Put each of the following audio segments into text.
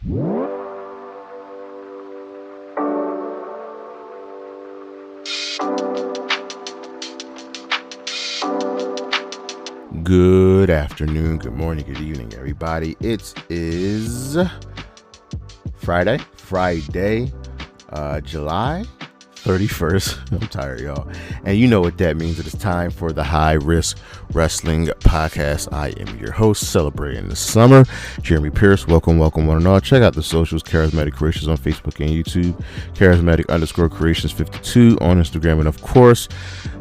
Good afternoon, good morning, good evening, everybody. It is Friday, July 31st. I'm tired, y'all. And you know what that means. It is time for the High Risk Wrestling Podcast. I am your host, celebrating the summer, Jeremy Pierce. Welcome, one and all. Check out the socials, Charismatic Creations on Facebook and YouTube, Charismatic_Creations52 on Instagram, and of course,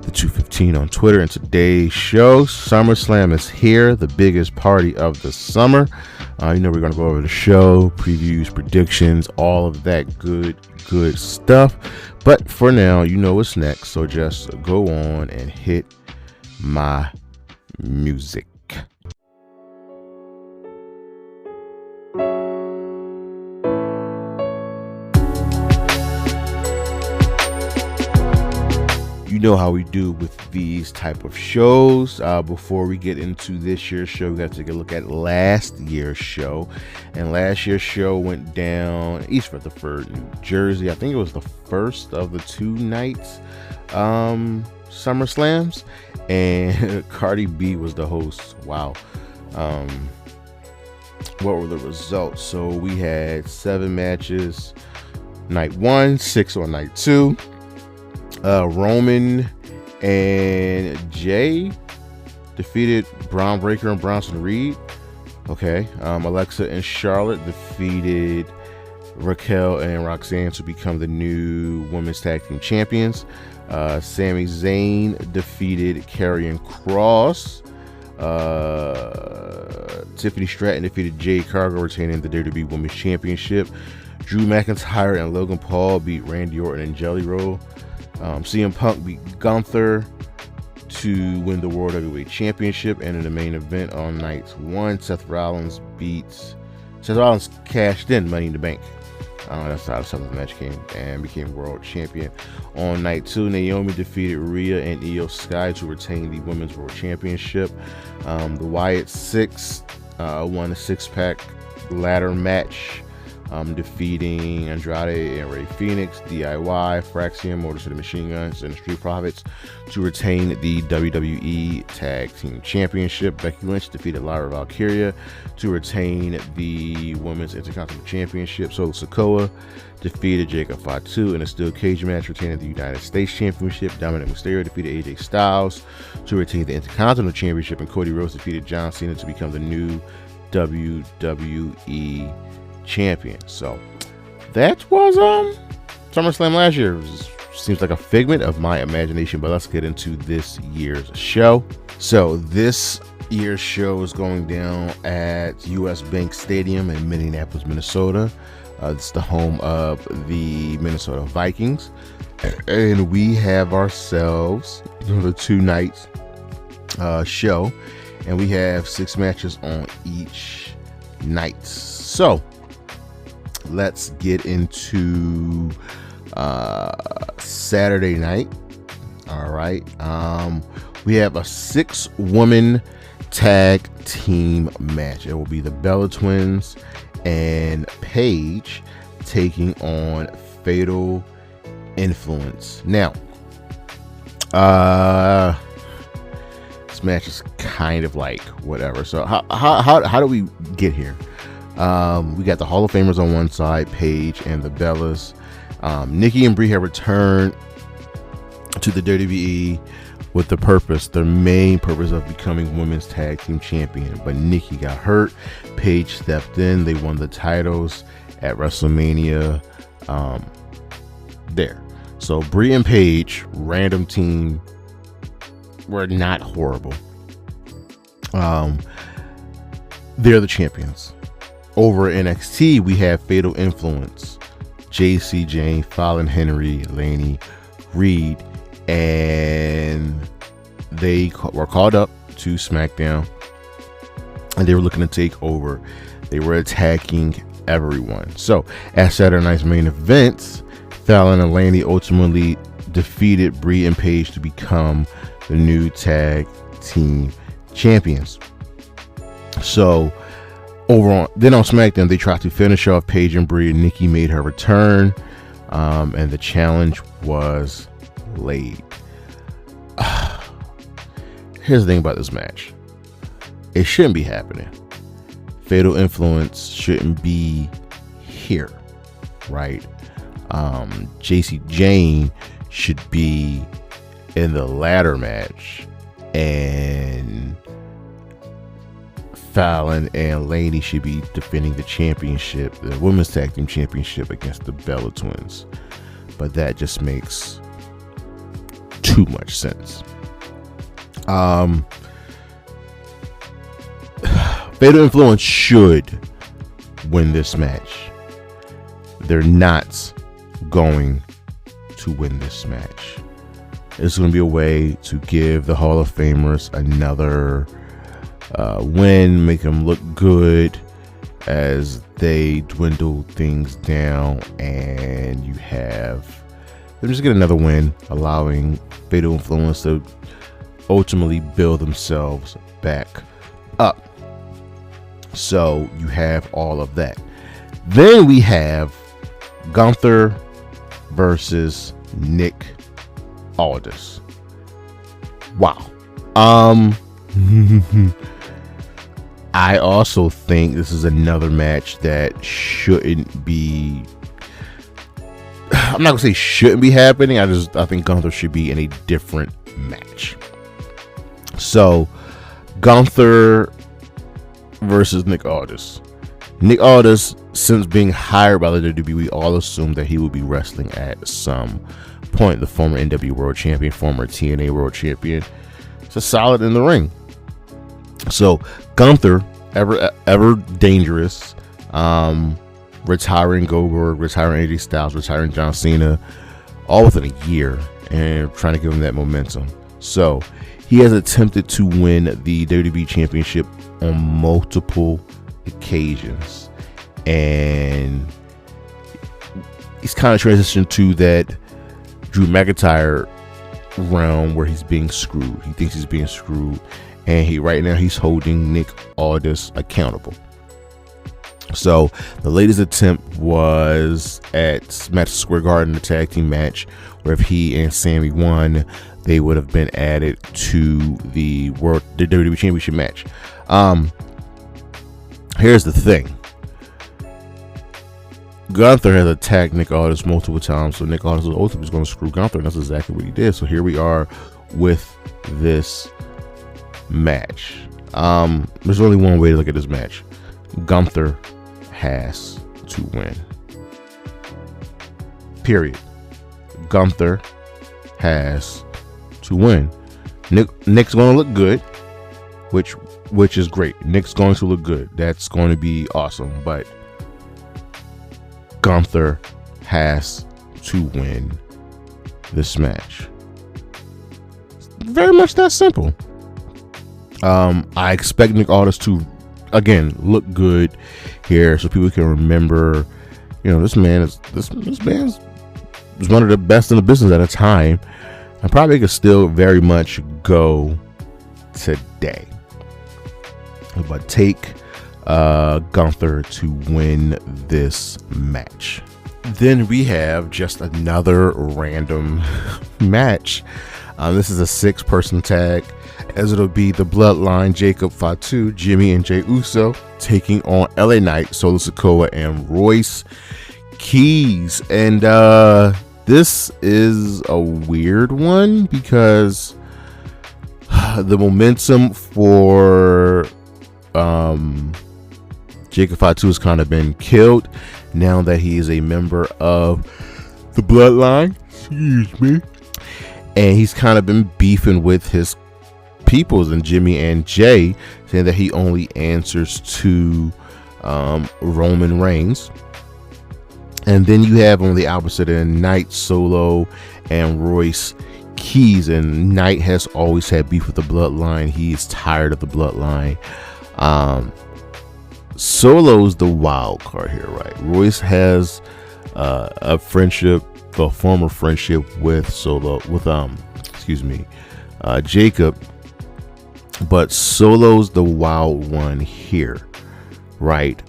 the 215 on Twitter. And today's show, SummerSlam is here, the biggest party of the summer. We're going to go over the show, previews, predictions, all of that good stuff. But for now, you know what's next, so just go on and hit my music. You know how we do with these type of shows. Before we get into this year's show, we got to take a look at last year's show. And last year's show went down East Rutherford, New Jersey. I think it was the first of the two nights SummerSlams. And Cardi B was the host. Wow. What were the results? So we had 7 matches night 1, 6 on night 2. Roman and Jay defeated Braun Breaker and Bronson Reed. Okay. Alexa and Charlotte defeated Raquel and Roxanne to become the new women's tag team champions. Sami Zayn defeated Karrion Kross. Tiffany Stratton defeated Jade Cargill, retaining the WWE Women's Championship. Drew McIntyre and Logan Paul beat Randy Orton and Jelly Roll. CM Punk beat Gunther to win the World Heavyweight Championship. And in the main event on night 1, Seth Rollins cashed in Money in the Bank. That's how the match came and became world champion. On night 2, Naomi defeated Rhea and Io Sky to retain the Women's World Championship. The Wyatt Six won a 6-pack ladder match, defeating Andrade and Rey Fenix, DIY, Fraxium, Motor City Machine Guns, and the Street Profits to retain the WWE Tag Team Championship. Becky Lynch defeated Lyra Valkyria to retain the Women's Intercontinental Championship. So Sikoa defeated Jacob Fatu in a steel cage match, retaining the United States Championship. Dominic Mysterio defeated AJ Styles to retain the Intercontinental Championship, and Cody Rhodes defeated John Cena to become the new WWE champion. So that was SummerSlam last year. Seems like a figment of my imagination, but let's get into this year's show. So this year's show is going down at US Bank Stadium in Minneapolis, Minnesota. It's the home of the Minnesota Vikings, and we have ourselves the 2 nights show, and we have 6 matches on each night. So let's get into Saturday night. All right. We have a 6-woman tag team match. It will be the Bella Twins and Paige taking on Fatal Influence. Now, this match is kind of like whatever. So how do we get here? We got the Hall of Famers on one side, Paige and the Bellas. Nikki and Brie have returned to the WWE with the main purpose of becoming women's tag team champion. But Nikki got hurt. Paige stepped in. They won the titles at WrestleMania. There. So Brie and Paige, random team, were not horrible. They're the champions. Over at NXT, we have Fatal Influence, Jacy, Jayne, Fallon, Henley, Lainey, Reid, and they were called up to SmackDown, and they were looking to take over. They were attacking everyone. So at Saturday night's main event, Fallon and Lainey ultimately defeated Brie and Paige to become the new tag team champions. So Then on SmackDown, they tried to finish off Paige and Brie, and Nikki made her return, and the challenge was laid. Here's the thing about this match. It shouldn't be happening. Fatal Influence shouldn't be here, right? Jacy Jayne should be in the ladder match, and Fallon and Lainey should be defending the championship, the women's tag team championship, against the Bella Twins. But that just makes too much sense. Fatal Influence should win this match. They're not going to win this match. It's going to be a way to give the Hall of Famers another win, make them look good as they dwindle things down, and you have them just get another win, allowing Fatal Influence to ultimately build themselves back up. So you have all of that. Then we have Gunther versus Nick Aldis. Wow. I also think this is another match that shouldn't be, I'm not gonna say shouldn't be happening. I think Gunther should be in a different match. So Gunther versus Nick Aldis. Nick Aldis, since being hired by the WWE, we all assumed that he would be wrestling at some point. The former NWA World Champion, former TNA World Champion, it's a solid in the ring. So Gunther, ever dangerous, retiring Goldberg, retiring AJ Styles, retiring John Cena, all within a year, and trying to give him that momentum. So he has attempted to win the WWE Championship on multiple occasions, and he's kind of transitioned to that Drew McIntyre realm where he's being screwed. He thinks he's being screwed, and right now he's holding Nick Aldis accountable. So the latest attempt was at Madison Square Garden, the tag team match, where if he and Sami won, they would have been added to the WWE Championship match. Here's the thing. Gunther has attacked Nick Aldis multiple times, so Nick Aldis was ultimately going to screw Gunther, and that's exactly what he did. So here we are with this match. There's only one way to look at this match. Gunther has to win. Period. Gunther has to win. Nick's going to look good, which is great. Nick's going to look good. That's going to be awesome. But Gunther has to win this match. Very much that simple. I expect Nick Aldis to, again, look good here, so people can remember, this man is one of the best in the business at a time, and probably could still very much go today. But take Gunther to win this match. Then we have just another random match. This is a 6-person tag, as it'll be the Bloodline, Jacob, Fatu, Jimmy, and Jey Uso taking on LA Knight, Solo Sikoa, and Royce Keys. And this is a weird one because the momentum for Jacob Fatu has kind of been killed now that he is a member of the Bloodline. Excuse me. And he's kind of been beefing with his peoples and Jimmy and Jay, saying that he only answers to Roman Reigns. And then you have on the opposite end Knight, Solo, and Royce Keys. And Knight has always had beef with the Bloodline. He is tired of the Bloodline. Solo's the wild card here, right? Royce has a former friendship with Jacob, but Solo's the wild one here, right?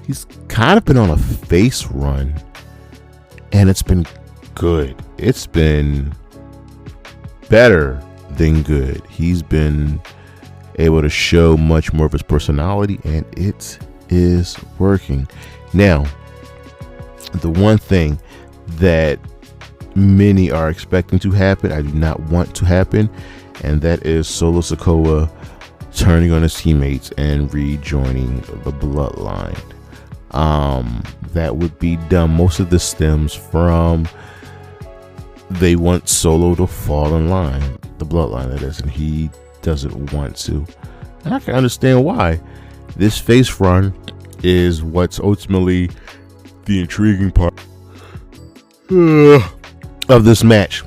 He's kind of been on a face run, and it's been good. It's been better than good. He's been able to show much more of his personality, and it is working. Now, the one thing that many are expecting to happen, I do not want to happen, and that is Solo Sikoa turning on his teammates and rejoining the Bloodline. That would be dumb. Most of this stems from they want Solo to fall in line, the Bloodline that is, and he doesn't want to. And I can understand why. This face run is what's ultimately the intriguing part of this match.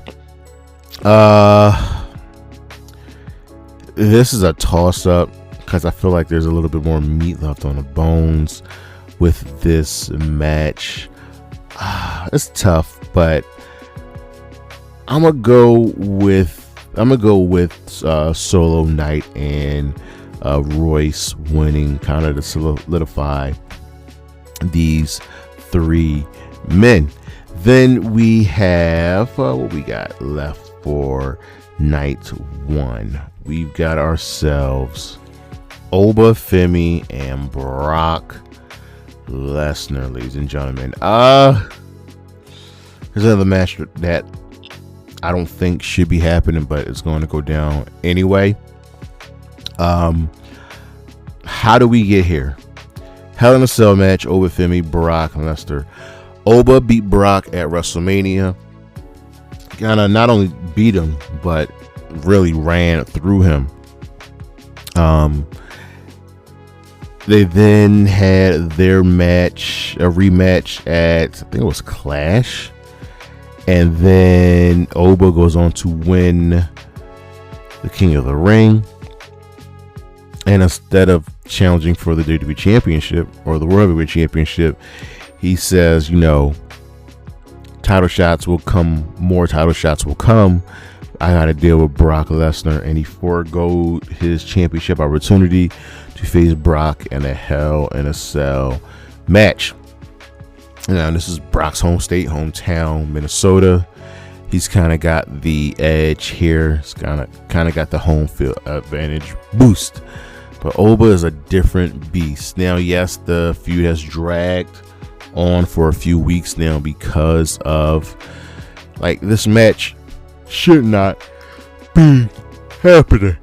This is a toss-up because I feel like there's a little bit more meat left on the bones with this match. It's tough, but I'm gonna go with Solo Knight and Royce winning, kind of to solidify these three men. Then we have what we got left for night one. We've got ourselves Oba, Femi, and Brock Lesnar, ladies and gentlemen. There's another match that I don't think should be happening, but it's going to go down anyway. How do we get here? Hell in a Cell match, Oba, Femi, Brock Lesnar. Oba beat Brock at WrestleMania. Kind of not only beat him, but really ran through him. They then had their match, a rematch at, I think it was Clash. And then Oba goes on to win the King of the Ring. And instead of challenging for the WWE Championship or the World Heavyweight Championship, he says, title shots will come, more title shots will come. I got to deal with Brock Lesnar, and he forgoed his championship opportunity to face Brock in a Hell in a Cell match. Now, this is Brock's home state, hometown, Minnesota. He's kind of got the edge here. He's kind of got the home field advantage boost. But Oba is a different beast. Now, yes, the feud has dragged on for a few weeks now because of, this match should not be happening.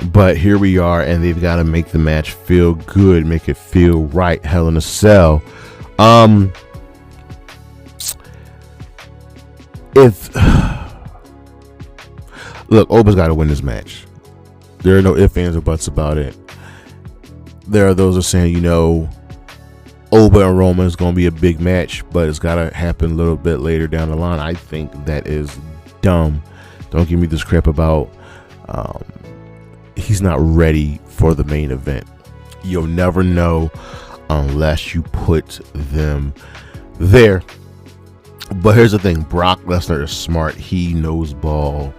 But here we are, and they've got to make the match feel good, make it feel right. Hell in a Cell. Look, Oba's got to win this match. There are no ifs, ands, or buts about it. There are those who are saying, Oba and Roman is going to be a big match, but it's got to happen a little bit later down the line. I think that is dumb. Don't give me this crap about he's not ready for the main event. You'll never know unless you put them there. But here's the thing, Brock Lesnar is smart. He knows ball.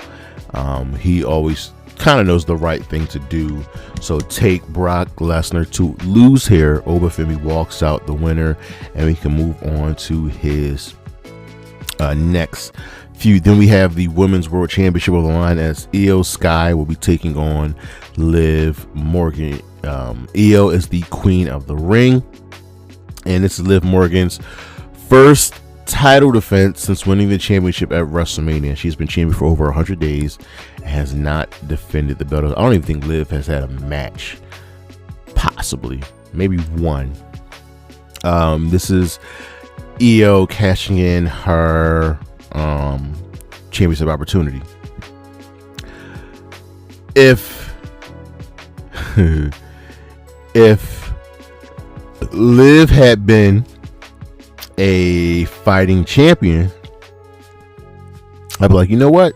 He always kind of knows the right thing to do. So take Brock Lesnar to lose here. Oba Femi walks out the winner, and we can move on to his next feud. Then we have the Women's World Championship on the line as Io Sky will be taking on Liv Morgan. Io is the queen of the ring, and this is Liv Morgan's first title defense since winning the championship at WrestleMania. She's been champion for over 100 days and has not defended the belt. I don't even think Liv has had a match, possibly maybe one. This is Io cashing in her championship opportunity. If Liv had been a fighting champion, I'd be like, you know what?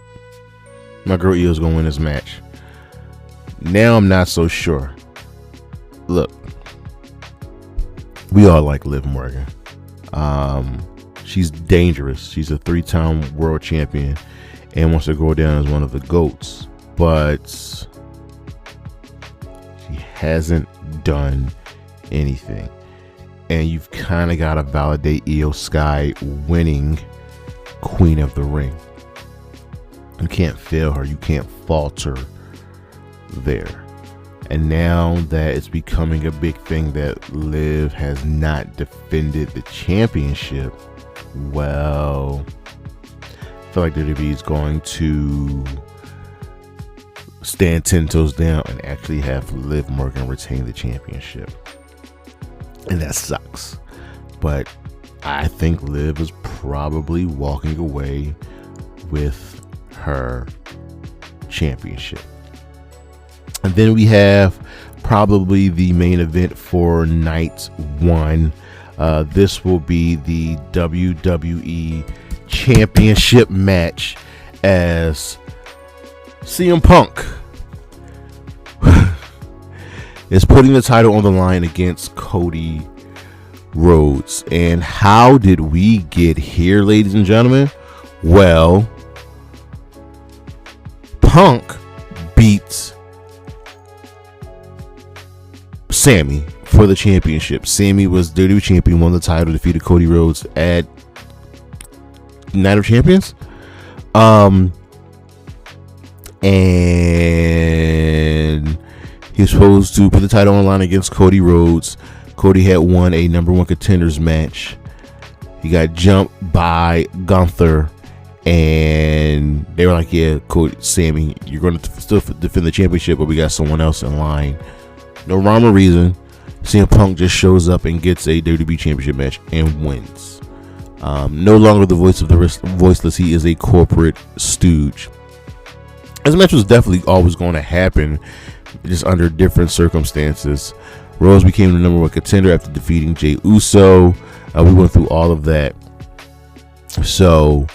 My girl Io's gonna win this match. Now I'm not so sure. Look, we all like Liv Morgan. She's dangerous. She's a 3-time world champion and wants to go down as one of the GOATs. But she hasn't done anything. And you've kind of got to validate Io Sky winning Queen of the Ring. You can't fail her. You can't falter there. And now that it's becoming a big thing that Liv has not defended the championship, well, I feel like WWE is going to stand 10 toes down and actually have Liv Morgan retain the championship. And that sucks. But I think Liv is probably walking away with her championship. And then we have probably the main event for night one. This will be the WWE Championship match as CM Punk is putting the title on the line against Cody Rhodes. And how did we get here, ladies and gentlemen? Well, Punk beats Sami for the championship. Sami was WWE champion, won the title, defeated Cody Rhodes at Night of Champions. And he was supposed to put the title on the line against Cody Rhodes. Cody had won a number one contenders match. He got jumped by Gunther, and they were like, yeah, Cody, Sami, you're going to still defend the championship, but we got someone else in line. No rhyme or reason. CM Punk just shows up and gets a WWE Championship match and wins. No longer the voice of the voiceless. He is a corporate stooge. This match was definitely always going to happen, just under different circumstances. Rhodes became the number one contender after defeating Jey Uso. We went through all of that. So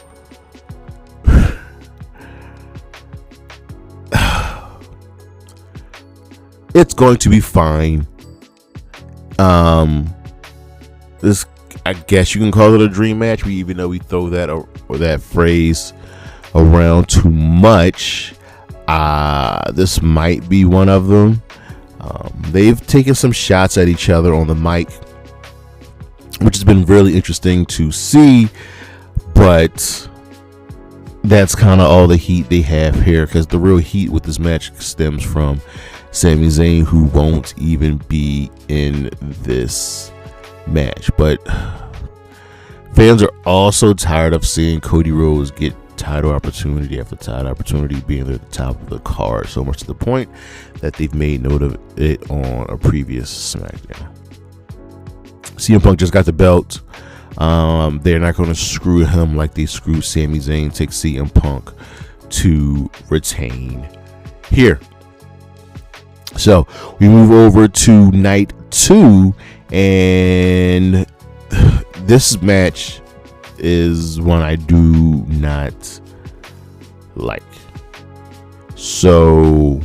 it's going to be fine. This, I guess you can call it a dream match. Even though we throw that or that phrase around too much, this might be one of them. They've taken some shots at each other on the mic, which has been really interesting to see, but that's kind of all the heat they have here, because the real heat with this match stems from Sami Zayn, who won't even be in this match. But fans are also tired of seeing Cody Rhodes get title opportunity after title opportunity, being at the top of the card, so much to the point that they've made note of it on a previous SmackDown. CM Punk just got the belt. They're not going to screw him like they screwed Sami Zayn. Take CM Punk to retain here. So we move over to night two, and this match is one I do not like. So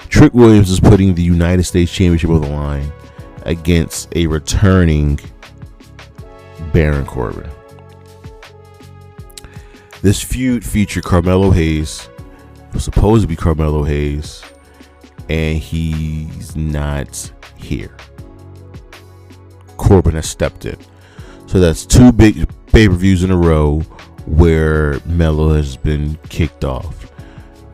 Trick Williams is putting the United States Championship on the line against a returning Baron Corbin. This feud featured Carmelo Hayes. It was supposed to be Carmelo Hayes, and he's not here. Corbin has stepped in. So that's two big pay-per-views in a row where Melo has been kicked off,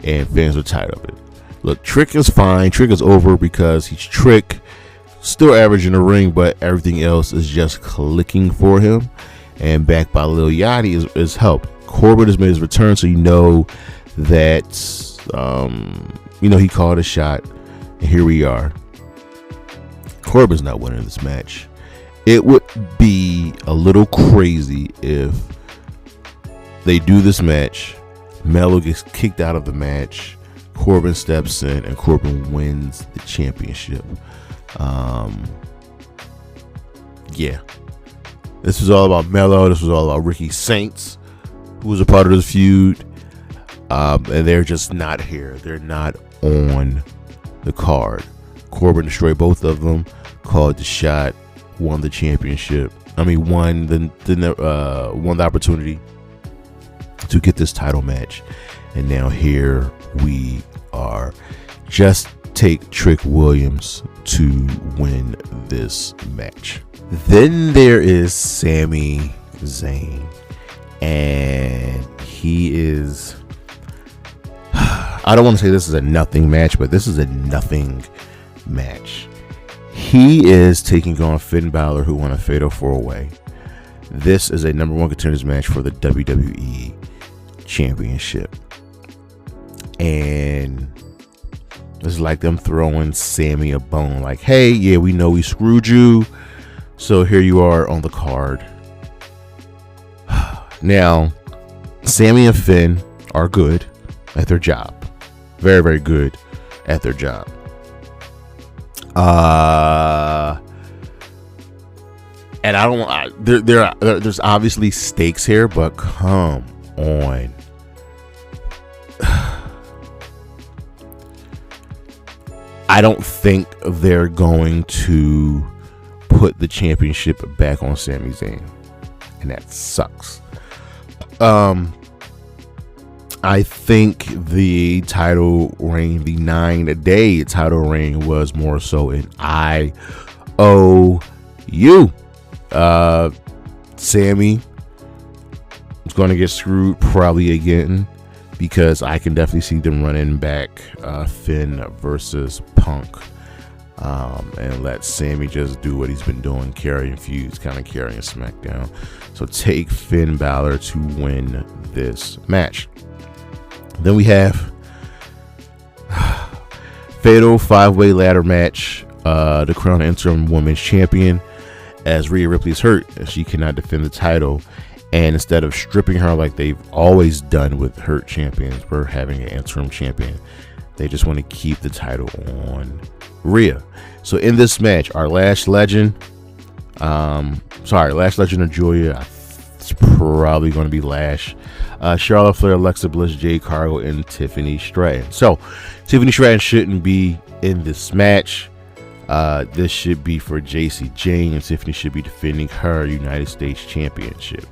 and fans are tired of it. Look, Trick is fine. Trick is over because he's Trick. Still average in the ring, but everything else is just clicking for him. And backed by Lil Yachty is helped. Corbin has made his return, so you know that he called a shot. And here we are. Corbin's not winning this match. It would be a little crazy if they do this match, Melo gets kicked out of the match, Corbin steps in, and Corbin wins the championship. This was all about Melo. This was all about Ricky Saints, who was a part of this feud, and they're just not here. They're not on the card. Corbin destroyed both of them, called the shot, won the championship. Won the opportunity to get this title match, and now here we are. Just take Trick Williams to win this match. Then there is Sami Zayn, and he is, I don't want to say this is a nothing match, but this is a nothing match. He is taking on Finn Balor, who won a Fatal 4-Way. This is a number 1 contenders match for the WWE Championship. And it's like them throwing Sami a bone. Like, hey, yeah, we know we screwed you, so here you are on the card. Now, Sami and Finn are good at their job. Very, very good at their job. And I don't. There's obviously stakes here, but come on. I don't think they're going to put the championship back on Sami Zayn, and that sucks. I think the title reign, the 9-day title reign, was more so an IOU. Sami is going to get screwed probably again, because I can definitely see them running back Finn versus Punk, and let Sami just do what he's been doing, carrying feuds, kind of carrying SmackDown. So take Finn Balor to win this match. Then we have Fatal 5-Way ladder match, to crown interim women's champion, as Rhea Ripley is hurt and she cannot defend the title. And instead of stripping her like they've always done with hurt champions, we're having an interim champion. They just want to keep the title on Rhea. So in this match, our Lash Legend of Julia, it's probably going to be Lash, Charlotte Flair, Alexa Bliss, Jade Cargill, and Tiffany Stratton. So Tiffany Stratton shouldn't be in this match. This should be for Jacy Jayne, and Tiffany should be defending her United States Championship.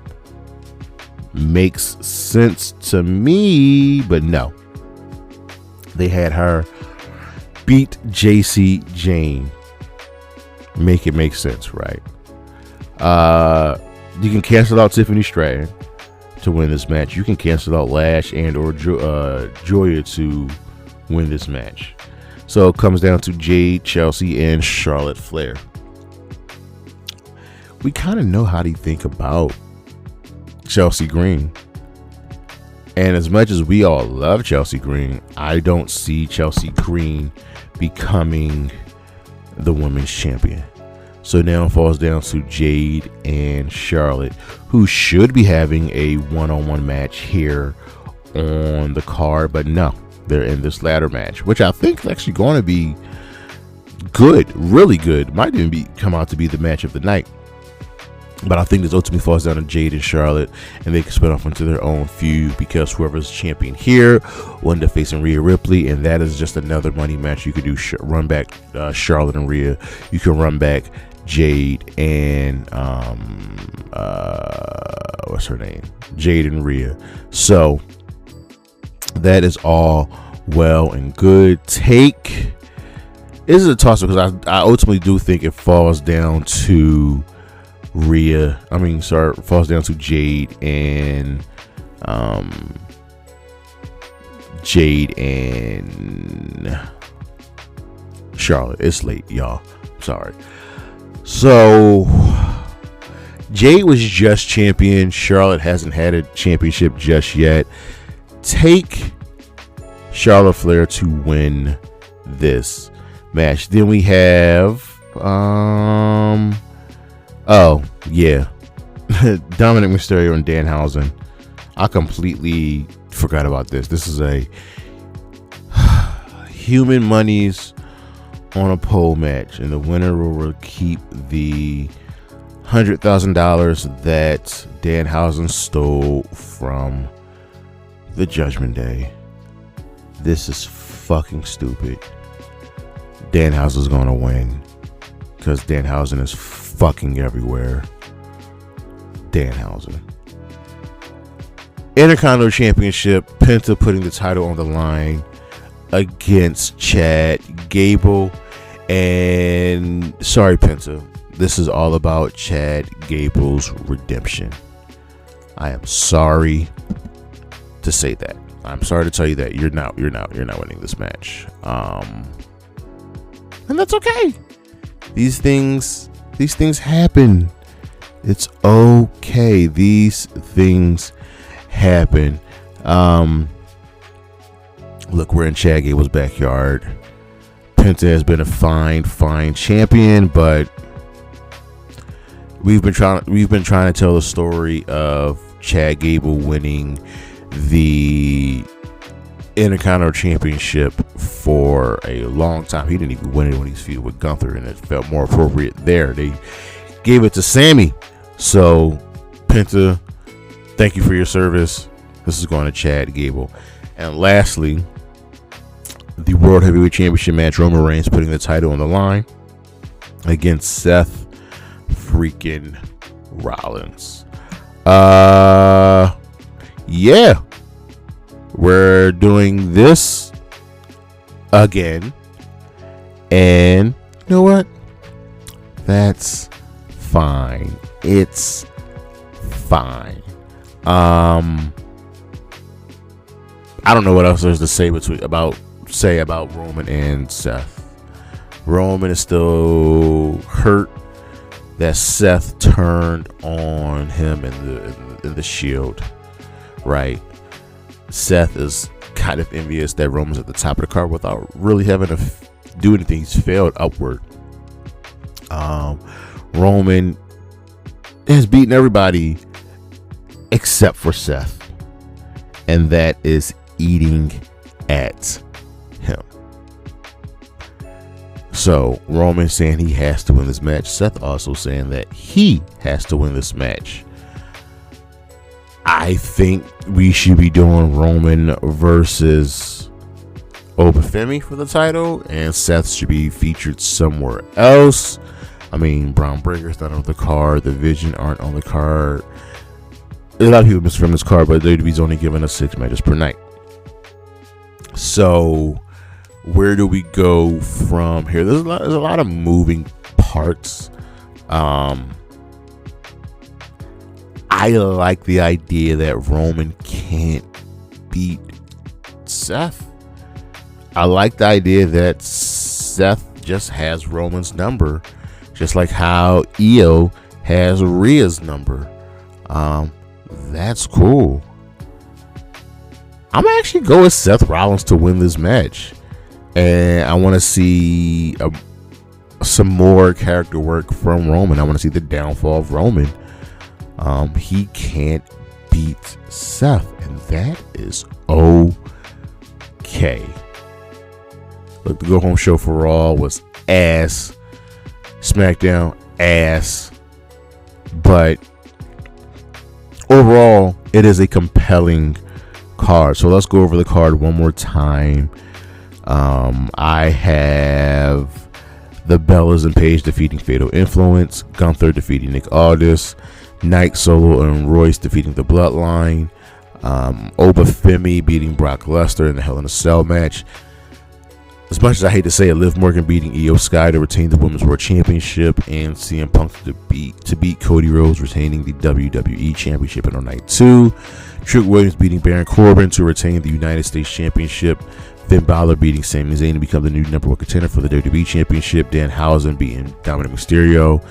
Makes sense to me, but no. They had her beat Jacy Jayne. Make it make sense, right? You can cancel out Tiffany Stratton to win this match. You can cancel out Lash and or Julia to win this match. So it comes down to Jade, Chelsea, and Charlotte Flair. We kind of know how they think about Chelsea Green. And as much as we all love Chelsea Green, I don't see Chelsea Green becoming the women's champion. So now it falls down to Jade and Charlotte, who should be having a one-on-one match here on the card, but no, they're in this ladder match, which I think is actually going to be good, really good. Might even come out to be the match of the night. But I think this ultimately falls down to Jade and Charlotte, and they can spin off into their own feud, because whoever's champion here will end up facing Rhea Ripley, and that is just another money match. You could do run back Charlotte and Rhea. You can run back Jade and what's her name? Jade and Rhea. So that is all well and good. This is a toss-up, because I ultimately do think it falls down to falls down to Jade and Charlotte. It's late, y'all. Sorry. So Jade was just champion. Charlotte hasn't had a championship just yet. Take Charlotte Flair to win this match. Then we have Dominic Mysterio and Danhausen. I completely forgot about this. This is a human monies on a pole match, and the winner will keep the $100,000 that Danhausen stole from the Judgment Day. This is fucking stupid. Danhausen's gonna win, because Danhausen is fucking everywhere. Danhausen. Intercontinental Championship, Penta putting the title on the line against Chad Gable. And sorry, Penta, this is all about Chad Gable's redemption. I am sorry to say that. I'm sorry to tell you that you're not winning this match. And that's okay. These things happen. It's okay. These things happen. Look, we're in Chad Gable's backyard. Penta has been a fine champion, but we've been trying to tell the story of Chad Gable winning the Intercontinental Championship for a long time. He didn't even win it when he was feuded with Gunther, and it felt more appropriate there. They gave it to Sami. So, Penta, thank you for your service. This is going to Chad Gable. And lastly, the World Heavyweight Championship match, Roman Reigns putting the title on the line against Seth freaking Rollins. Yeah, we're doing this again, and you know what? That's fine. It's fine. I don't know what else there's to say about Roman and Seth. Roman is still hurt that Seth turned on him in the Shield, right? Seth is kind of envious that Roman's at the top of the card without really having to do anything. He's failed upward. Roman has beaten everybody except for Seth, and that is eating at him. So Roman saying he has to win this match. Seth also saying that he has to win this match. I think we should be doing Roman versus Femi for the title, and Seth should be featured somewhere else. I mean, Braun Breaker's not on the card. The Vision aren't on the card. A lot of people miss from this card, but WWE's only giving us 6 matches per night. So where do we go from here? There's a lot of moving parts. I like the idea that Roman can't beat Seth. I like the idea that Seth just has Roman's number, just like how Io has Rhea's number. That's cool. I'm gonna actually go with Seth Rollins to win this match, and I want to see some more character work from Roman. I want to see the downfall of Roman. He can't beat Seth, and that is okay. Look, the go home show for Raw was ass. SmackDown ass, but overall it is a compelling card. So let's go over the card one more time. I have the Bellas and Paige defeating Fatal Influence, Gunther defeating Nick Aldis, Knight, Solo, and Royce defeating the Bloodline, Femi beating Brock Lesnar in the Hell in a Cell match. As much as I hate to say it, Liv Morgan beating Io Sky to retain the Women's World Championship, and CM Punk to beat Cody Rhodes, retaining the WWE Championship on night 2. Trick Williams beating Baron Corbin to retain the United States Championship. Finn Balor beating Sami Zayn to become the new #1 contender for the WWE Championship. Danhausen beating Dominic Mysterio.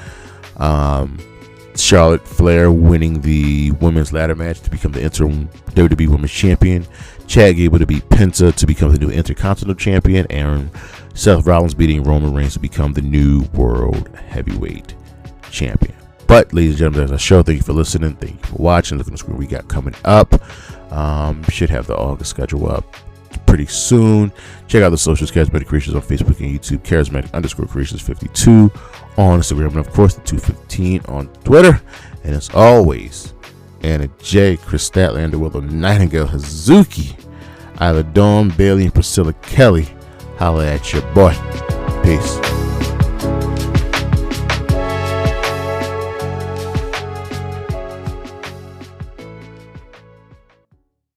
Charlotte Flair winning the women's ladder match to become the interim WWE Women's Champion. Chad Gable to beat Penta to become the new Intercontinental Champion. And Seth Rollins beating Roman Reigns to become the new World Heavyweight Champion. But, ladies and gentlemen, that's our show. Thank you for listening. Thank you for watching. Look at the screen we got coming up. Should have the August schedule up pretty soon. Check out the socials, Charismatic Creations on Facebook and YouTube, Charismatic_Creations52 on Instagram, and of course the 215 on Twitter. And as always, Anna J, Chris Statlander, Willow Nightingale, Hazuki, Isla Dawn, Bailey, and Priscilla Kelly. Holla at your boy. Peace.